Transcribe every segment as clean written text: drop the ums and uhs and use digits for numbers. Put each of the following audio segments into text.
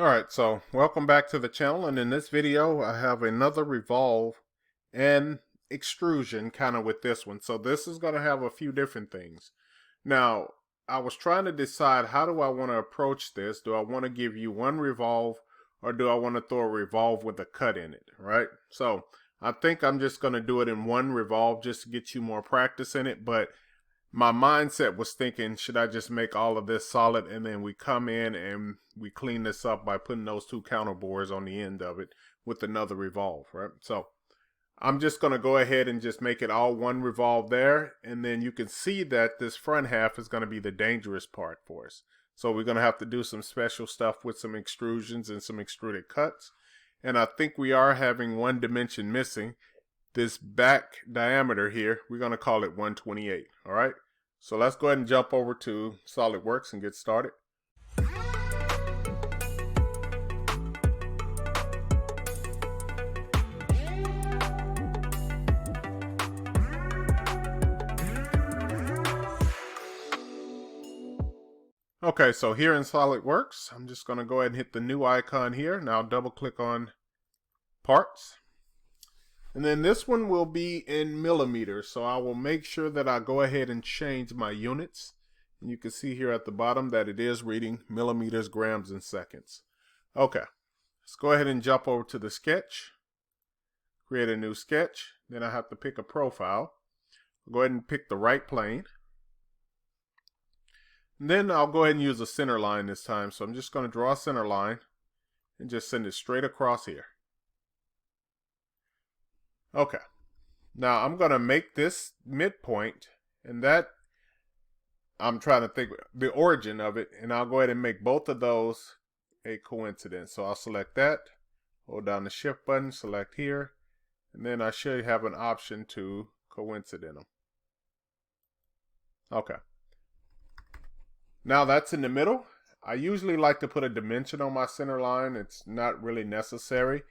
Alright, so welcome back to the channel, and in this video I have another revolve and extrusion kind of with this one. So this is going to have a few different things. Now, I was trying to decide, how do I want to approach this? Do I want to give you one revolve, or do I want to throw a revolve with a cut in it, right? So I think I'm just going to do it in one revolve just to get you more practice in it, but my mindset was thinking, should I just make all of this solid and then we come in and we clean this up by putting those two counterbores on the end of it with another revolve, right? So I'm just going to go ahead and just make it all one revolve there, and then you can see that this front half is going to be the dangerous part for us. So we're going to have to do some special stuff with some extrusions and some extruded cuts, and I think we are having one dimension missing. This back diameter here, we're going to call it 128. All right, so let's go ahead and jump over to Solidworks and get started. Okay, so here in Solidworks, I'm just going to go ahead and hit the new icon here. Now double click on parts. And then this one will be in millimeters, so I will make sure that I go ahead and change my units. And you can see here at the bottom that it is reading millimeters, grams, and seconds. Okay, let's go ahead and jump over to the sketch. Create a new sketch. Then I have to pick a profile. I'll go ahead and pick the right plane. And then I'll go ahead and use a center line this time. So I'm just going to draw a center line and just send it straight across here. Okay, now I'm going to make this midpoint, and that I'm trying to think the origin of it, and I'll go ahead and make both of those a coincidence. So I'll select that, hold down the shift button, select here, and then I should have an option to coincident them. Okay, now that's in the middle. I usually like to put a dimension on my center line. It's not really necessary,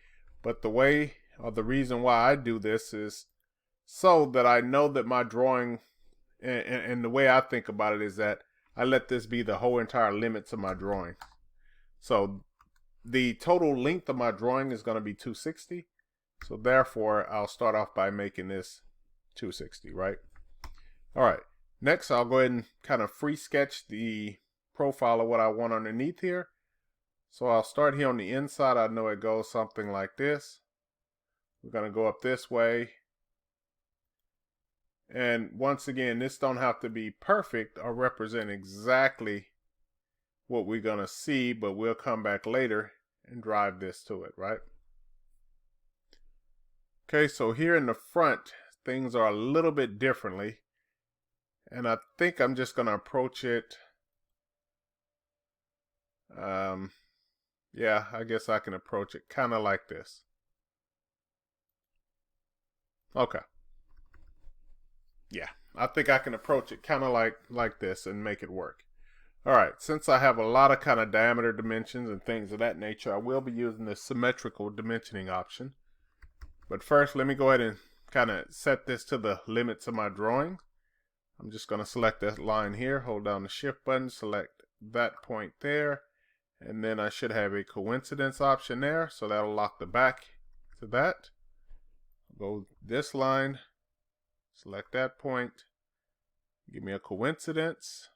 but the reason why I do this is so that I know that my drawing, and the way I think about it is that I let this be the whole entire limits of my drawing. So the total length of my drawing is going to be 260. So therefore, I'll start off by making this 260, right? All right. Next, I'll go ahead and kind of free sketch the profile of what I want underneath here. So I'll start here on the inside. I know it goes something like this. We're going to go up this way. And once again, this don't have to be perfect or represent exactly what we're going to see, but we'll come back later and drive this to it, right? Okay, so here in the front, things are a little bit differently. And I think I'm just going to approach it. Yeah, I guess I can approach it kind of like this. Okay. Yeah, I think I can approach it kind of like this and make it work. All right, since I have a lot of kind of diameter dimensions and things of that nature, I will be using the symmetrical dimensioning option. But first, let me go ahead and kind of set this to the limits of my drawing. I'm just going to select that line here, hold down the shift button, select that point there, and then I should have a coincidence option there, so that'll lock the back to that. Go this line, select that point, give me a coincidence,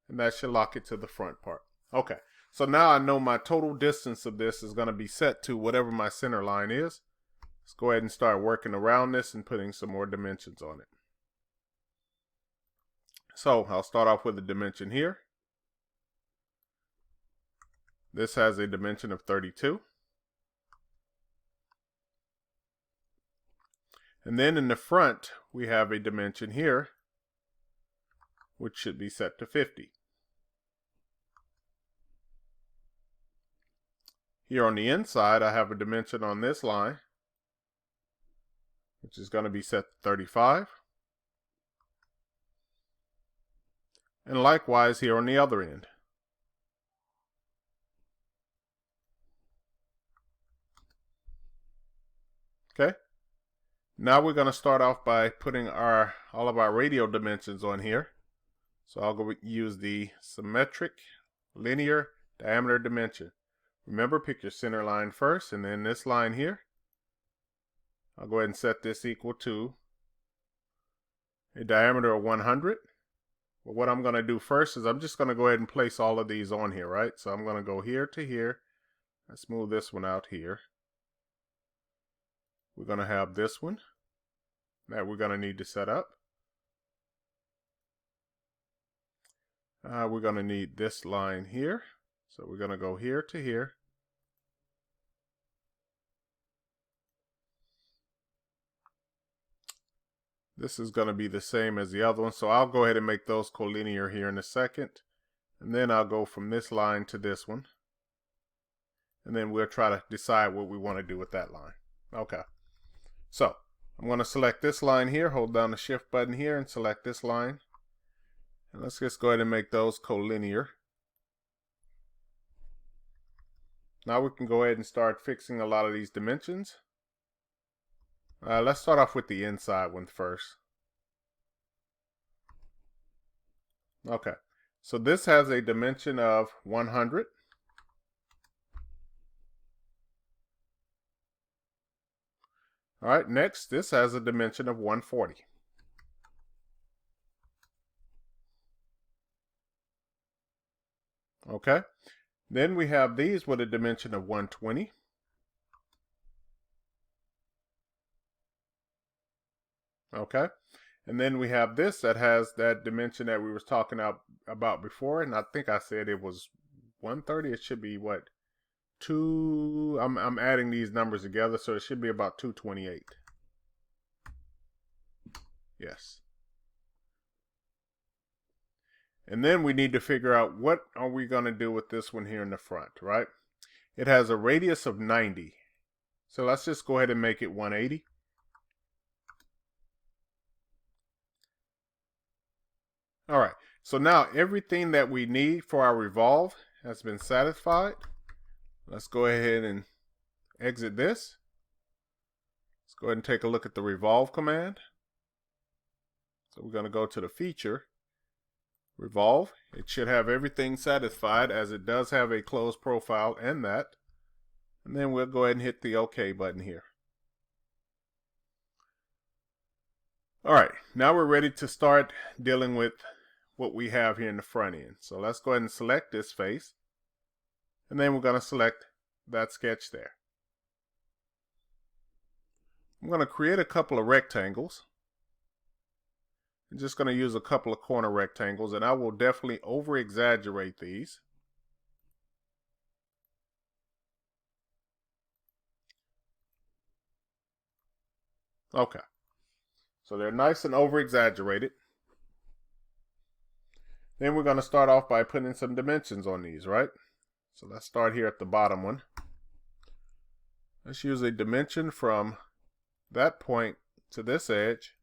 and that should lock it to the front part. Okay, so now I know my total distance of this is going to be set to whatever my center line is. Let's go ahead and start working around this and putting some more dimensions on it. So I'll start off with a dimension here. This has a dimension of 32. And then in the front, we have a dimension here, which should be set to 50. Here on the inside, I have a dimension on this line, which is going to be set to 35. And likewise here on the other end. Okay. Now we're going to start off by putting all of our radial dimensions on here. So I'll go use the symmetric linear diameter dimension. Remember, pick your center line first, and then this line here. I'll go ahead and set this equal to a diameter of 100. But what I'm going to do first is I'm just going to go ahead and place all of these on here, right? So I'm going to go here to here. Let's move this one out here. We're going to have this one that we're going to need to set up. We're going to need this line here. So we're going to go here to here. This is going to be the same as the other one. So I'll go ahead and make those collinear here in a second. And then I'll go from this line to this one. And then we'll try to decide what we want to do with that line. Okay. So I'm going to select this line here, hold down the shift button here and select this line. And let's just go ahead and make those collinear. Now we can go ahead and start fixing a lot of these dimensions. Let's start off with the inside one first. Okay, so this has a dimension of 100. All right, next, this has a dimension of 140. Okay, then we have these with a dimension of 120. Okay, and then we have this that has that dimension that we were talking about before, and I think I said it was 130. It should be what? I'm adding these numbers together, so it should be about 228. Yes. And then we need to figure out what are we going to do with this one here in the front, right? It has a radius of 90. So let's just go ahead and make it 180. All right, so now everything that we need for our revolve has been satisfied. Let's go ahead and exit this. Let's go ahead and take a look at the revolve command. So we're going to go to the feature, revolve. It should have everything satisfied, as it does have a closed profile and that. And then we'll go ahead and hit the OK button here. All right, now we're ready to start dealing with what we have here in the front end. So let's go ahead and select this face. And then we're going to select that sketch there. I'm going to create a couple of rectangles. I'm just going to use a couple of corner rectangles, and I will definitely over exaggerate these. Okay. So they're nice and over exaggerated. Then we're going to start off by putting some dimensions on these, right? So let's start here at the bottom one. Let's use a dimension from that point to this edge.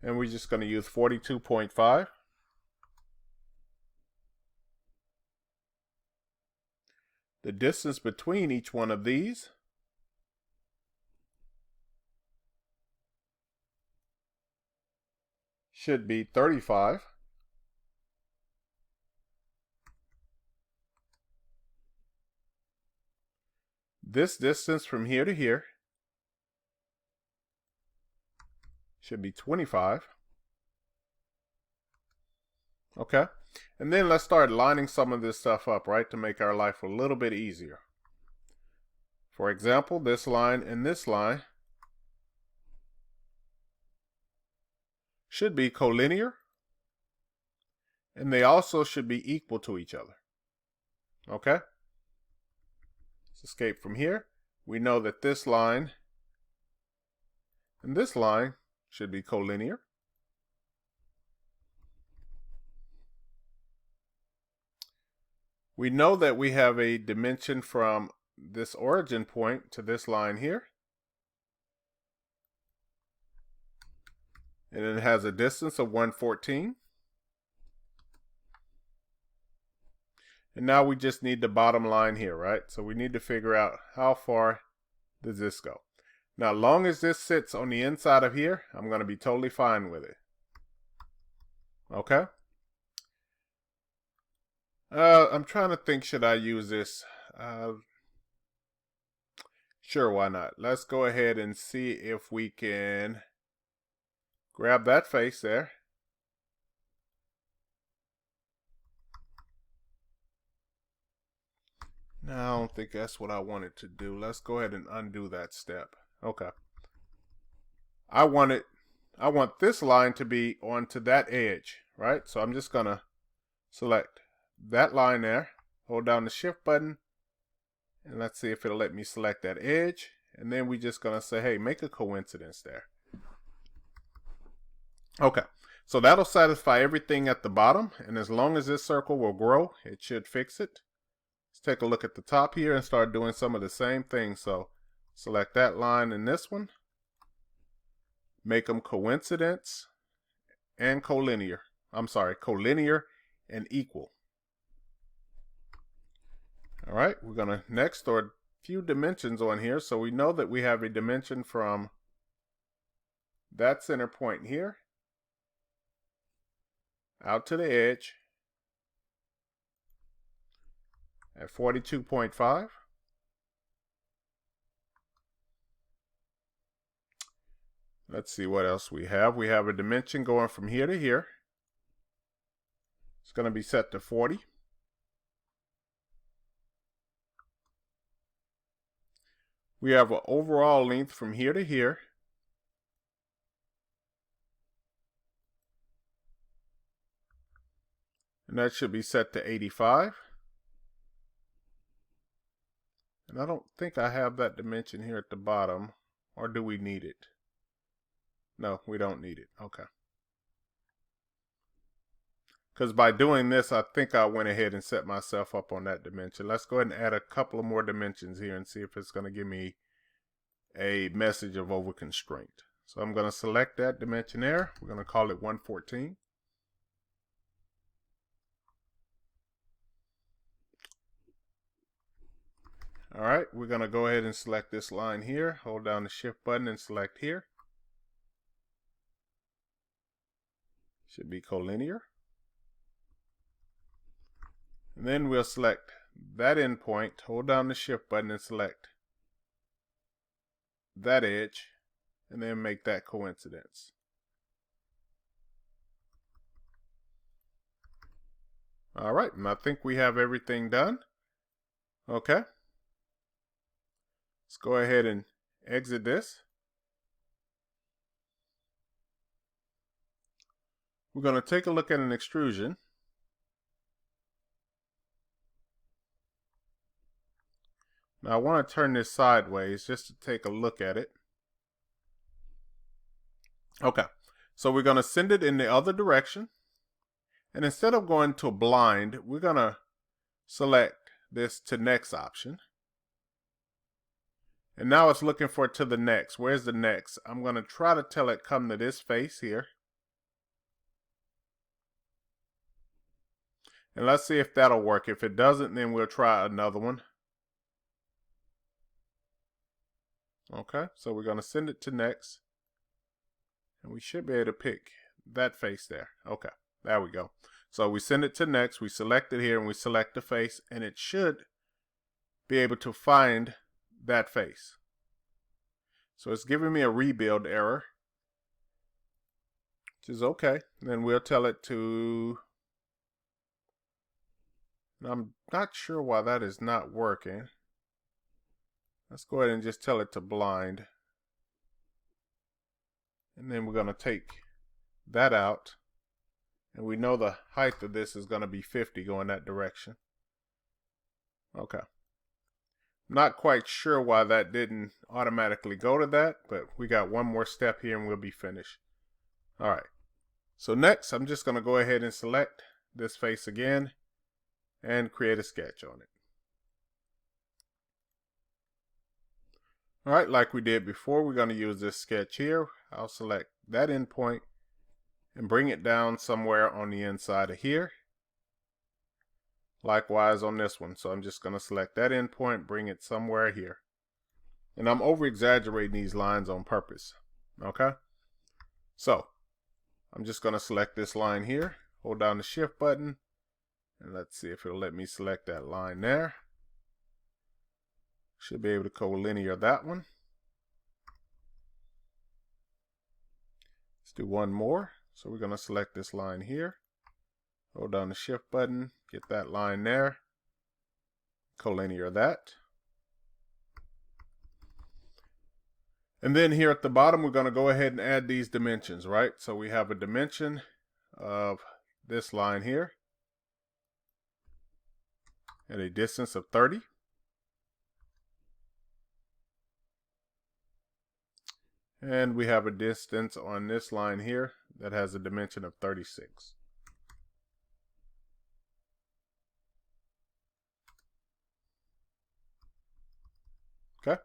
And we're just going to use 42.5. The distance between each one of these should be 35. This distance from here to here should be 25. Okay, and then let's start lining some of this stuff up, right, to make our life a little bit easier. For example, this line and this line should be collinear, and they also should be equal to each other. Okay? Let's escape from here. We know that this line and this line should be collinear. We know that we have a dimension from this origin point to this line here. And it has a distance of 114. And now we just need the bottom line here, right? So we need to figure out how far does this go. Now, as long as this sits on the inside of here, I'm going to be totally fine with it. Okay? I'm trying to think, should I use this? Sure, why not? Let's go ahead and see if we can grab that face there. No, I don't think that's what I wanted to do. Let's go ahead and undo that step. Okay. I want this line to be onto that edge, right? So I'm just gonna select that line there, hold down the shift button, and let's see if it'll let me select that edge. And then we're just gonna say, hey, make a coincidence there. Okay, so that'll satisfy everything at the bottom, and as long as this circle will grow, it should fix it. Let's take a look at the top here and start doing some of the same things. So select that line and this one, make them coincidence and collinear. I'm sorry, collinear and equal. All right, we're gonna next throw a few dimensions on here, so we know that we have a dimension from that center point here out to the edge at 42.5. Let's see what else we have. We have a dimension going from here to here. It's going to be set to 40. We have an overall length from here to here. And that should be set to 85. And I don't think I have that dimension here at the bottom. Or do we need it? No, we don't need it. Okay. Because by doing this, I think I went ahead and set myself up on that dimension. Let's go ahead and add a couple of more dimensions here and see if it's going to give me a message of over constraint. So I'm going to select that dimension there. We're going to call it 114. All right, we're going to go ahead and select this line here. Hold down the shift button and select here. Should be collinear. And then we'll select that endpoint, hold down the shift button and select that edge, and then make that coincidence. All right, and I think we have everything done. Okay. Let's go ahead and exit this. We're going to take a look at an extrusion. Now I want to turn this sideways just to take a look at it. Okay, so we're going to send it in the other direction. And instead of going to blind, we're going to select this to next option. And now it's looking for to the next. Where's the next? I'm going to try to tell it come to this face here. And let's see if that'll work. If it doesn't, then we'll try another one. Okay, so we're going to send it to next. And we should be able to pick that face there. Okay, there we go. So we send it to next. We select it here and we select the face. And it should be able to find that face. So it's giving me a rebuild error, which is okay. And then we'll tell it to... I'm not sure why that is not working. Let's go ahead and just tell it to blind. And then we're going to take that out. And we know the height of this is going to be 50 going that direction. Okay. Not quite sure why that didn't automatically go to that, but we got one more step here and we'll be finished. All right. So next, I'm just going to go ahead and select this face again and create a sketch on it. All right, like we did before, we're going to use this sketch here. I'll select that endpoint and bring it down somewhere on the inside of here. Likewise on this one. So I'm just going to select that endpoint, bring it somewhere here. And I'm over exaggerating these lines on purpose. Okay. So I'm just going to select this line here, hold down the shift button, And let's see if it'll let me select that line there. Should be able to collinear that one. Let's do one more. So we're going to select this line here. Hold down the shift button, get that line there. Collinear that. And then here at the bottom, we're going to go ahead and add these dimensions, right? So we have a dimension of this line here at a distance of 30. And we have a distance on this line here that has a dimension of 36. Okay,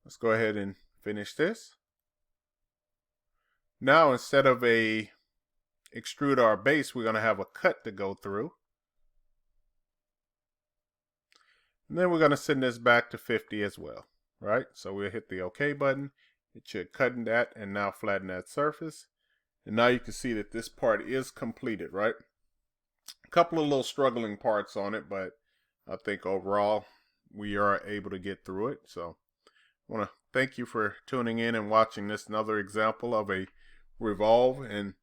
let's go ahead and finish this. Now, instead of a extrude our base, we're going to have a cut to go through. And then we're going to send this back to 50 as well, right? So we'll hit the OK button. It should cut in that and now flatten that surface. And now you can see that this part is completed, right? A couple of little struggling parts on it, but I think overall we are able to get through it. So I want to thank you for tuning in and watching this another example of a revolve and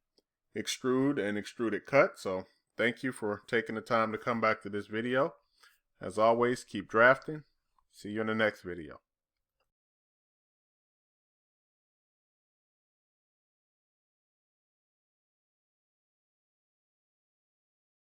extrude and extruded cut. So thank you for taking the time to come back to this video. As always, keep drafting. See you in the next video.